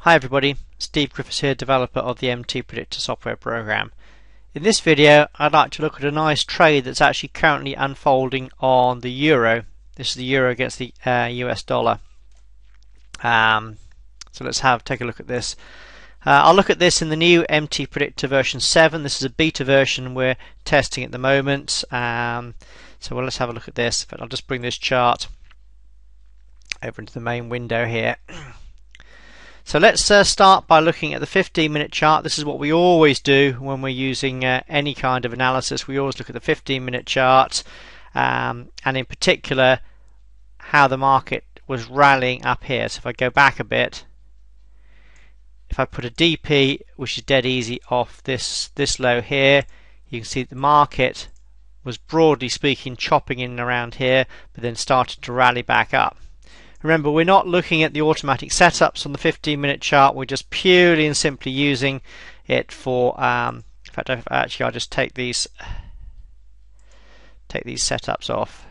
Hi everybody, Steve Griffiths here, developer of the MTPredictor software program. In this video I'd like to look at a nice trade that's actually currently unfolding on the euro. This is the euro against the US dollar. So let's take a look at this. I'll look at this in the new MTPredictor version 7. This is a beta version we're testing at the moment. So let's have a look at this. But I'll just bring this chart over into the main window here. So let's start by looking at the 15-minute chart. This is what we always do when we're using any kind of analysis. We always look at the 15-minute chart, and in particular how the market was rallying up here. So if I go back a bit, if I put a DP, which is dead easy, off this low here, you can see that the market was, broadly speaking, chopping in and around here, but then started to rally back up. Remember, we're not looking at the automatic setups on the 15-minute chart. We're just purely and simply using it for. In fact, I'll just take these setups off.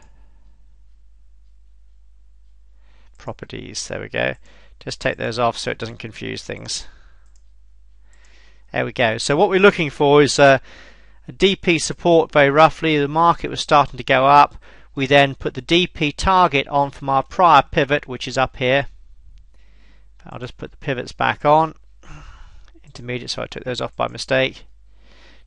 Properties. There we go. Just take those off so it doesn't confuse things. There we go. So what we're looking for is a DP support. Very roughly, the market was starting to go up. We then put the DP target on from our prior pivot, which is up here. I'll just put the pivots back on. Intermediate, so I took those off by mistake.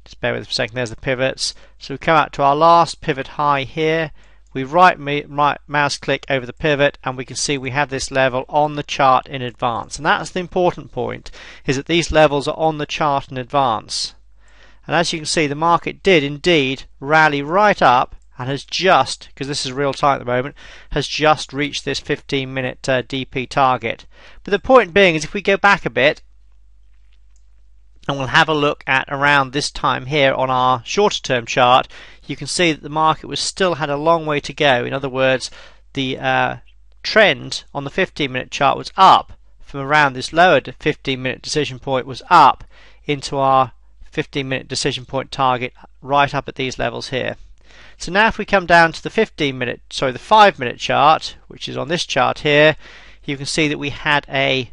Just bear with us for a second. There's the pivots. So we come out to our last pivot high here. We right mouse click over the pivot, and we can see we have this level on the chart in advance. And that's the important point, is that these levels are on the chart in advance. And as you can see, the market did indeed rally right up, and has just, because this is real time at the moment, has just reached this 15-minute DP target. But the point being is, if we go back a bit, and we'll have a look at around this time here on our shorter term chart, you can see that the market still had a long way to go. In other words, the trend on the 15-minute chart was up from around this lower 15-minute decision point, was up into our 15-minute decision point target right up at these levels here. So now if we come down to the 5-minute chart, which is on this chart here, you can see that we had a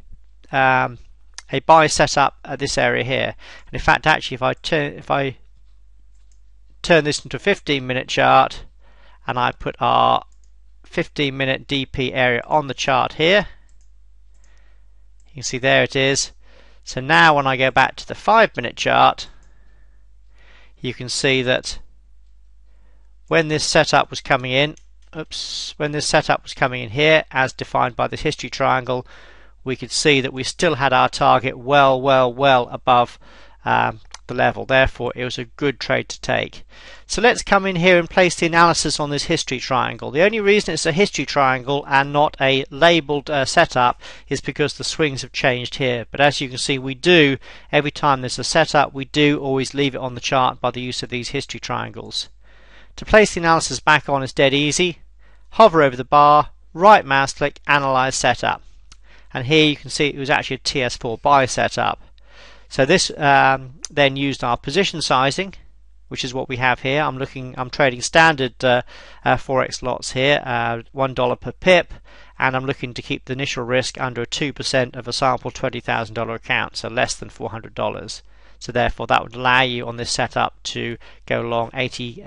buy set up at this area here. And in fact, actually, if I turn this into a 15-minute chart and I put our 15-minute DP area on the chart here, you can see there it is. So now when I go back to the 5-minute chart, you can see that when this setup was coming in, here, as defined by this history triangle, we could see that we still had our target well above the level. Therefore, it was a good trade to take. So let's come in here and place the analysis on this history triangle. The only reason it's a history triangle and not a labeled setup is because the swings have changed here. But as you can see, we do, every time there's a setup, we do always leave it on the chart by the use of these history triangles. To place the analysis back on is dead easy. Hover over the bar, right mouse click, analyze setup. And here you can see it was actually a TS4 buy setup. So this then used our position sizing, which is what we have here. I'm trading standard forex lots here, $1 per pip, and I'm looking to keep the initial risk under 2% of a sample $20,000 account, so less than $400. So therefore that would allow you on this setup to go long 80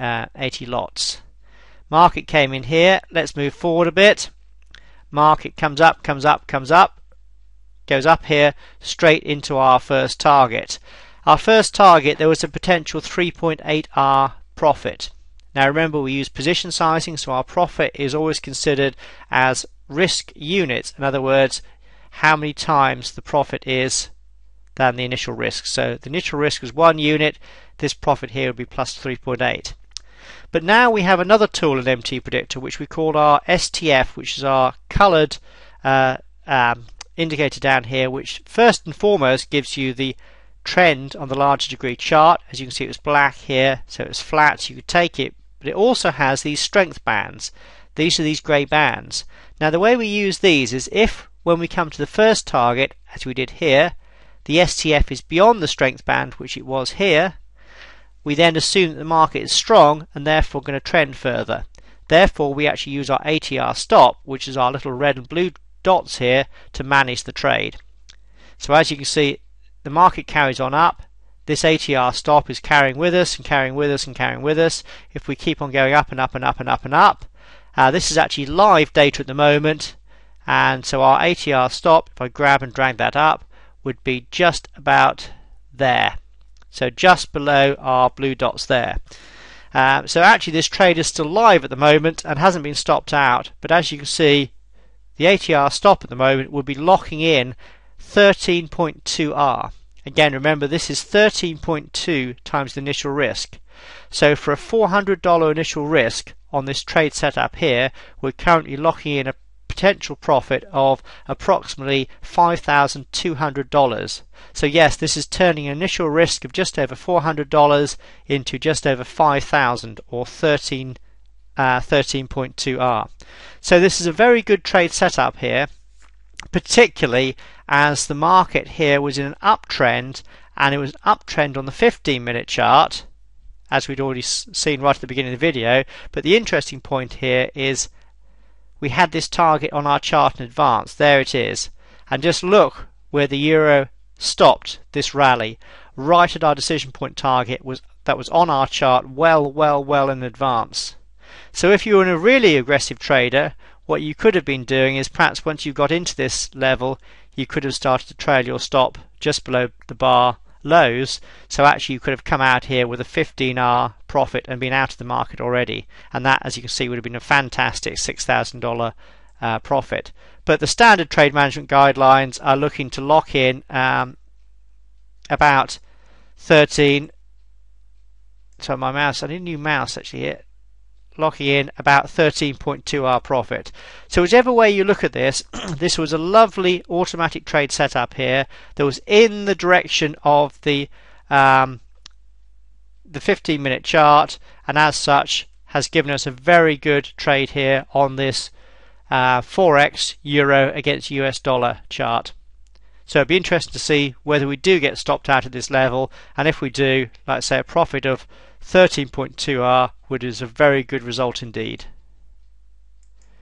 lots. Market came in here. Let's move forward a bit. Market comes up, goes up here straight into our first target. Our first target, there was a potential 3.8R profit. Now remember, we use position sizing, so our profit is always considered as risk units. In other words, how many times the profit is than the initial risk. So the initial risk was 1 unit. This profit here would be plus 3.8. But now we have another tool in MTPredictor which we call our STF, which is our coloured indicator down here, which first and foremost gives you the trend on the larger degree chart. As you can see, it was black here, so it's flat, so you could take it. But it also has these strength bands. These are these grey bands. Now the way we use these is, if when we come to the first target, as we did here, the STF is beyond the strength band, which it was here, we then assume that the market is strong and therefore going to trend further. Therefore, we actually use our ATR stop, which is our little red and blue dots here, to manage the trade. So as you can see, the market carries on up. This ATR stop is carrying with us and carrying with us and carrying with us. If we keep on going up and up and up and up and up, this is actually live data at the moment, and so our ATR stop, if I grab and drag that up, would be just about there. So just below our blue dots there. So actually this trade is still live at the moment and hasn't been stopped out, but as you can see, the ATR stop at the moment would be locking in 13.2R. Again, remember, this is 13.2 times the initial risk. So for a $400 initial risk on this trade setup here, we're currently locking in a potential profit of approximately $5,200. So yes, this is turning an initial risk of just over $400 into just over $5,000, or 13.2R. So this is a very good trade setup here, particularly as the market here was in an uptrend, and it was an uptrend on the 15-minute chart, as we'd already seen right at the beginning of the video. But the interesting point here is we had this target on our chart in advance. There it is. And just look where the euro stopped this rally, right at our decision point target that was on our chart well in advance. So if you were a really aggressive trader, what you could have been doing is, perhaps once you got into this level, you could have started to trail your stop just below the bar lows. So actually you could have come out here with a 15R profit and been out of the market already, and that, as you can see, would have been a fantastic $6,000 profit. But the standard trade management guidelines are looking to lock in about 13. So my mouse, I need a new mouse actually here. Locking in about 13.2R profit. So whichever way you look at this, this was a lovely automatic trade setup here that was in the direction of the 15-minute chart, and as such has given us a very good trade here on this Forex euro against US dollar chart. So it'd be interesting to see whether we do get stopped out at this level, and if we do, like I say, a profit of 13.2R, which is a very good result indeed.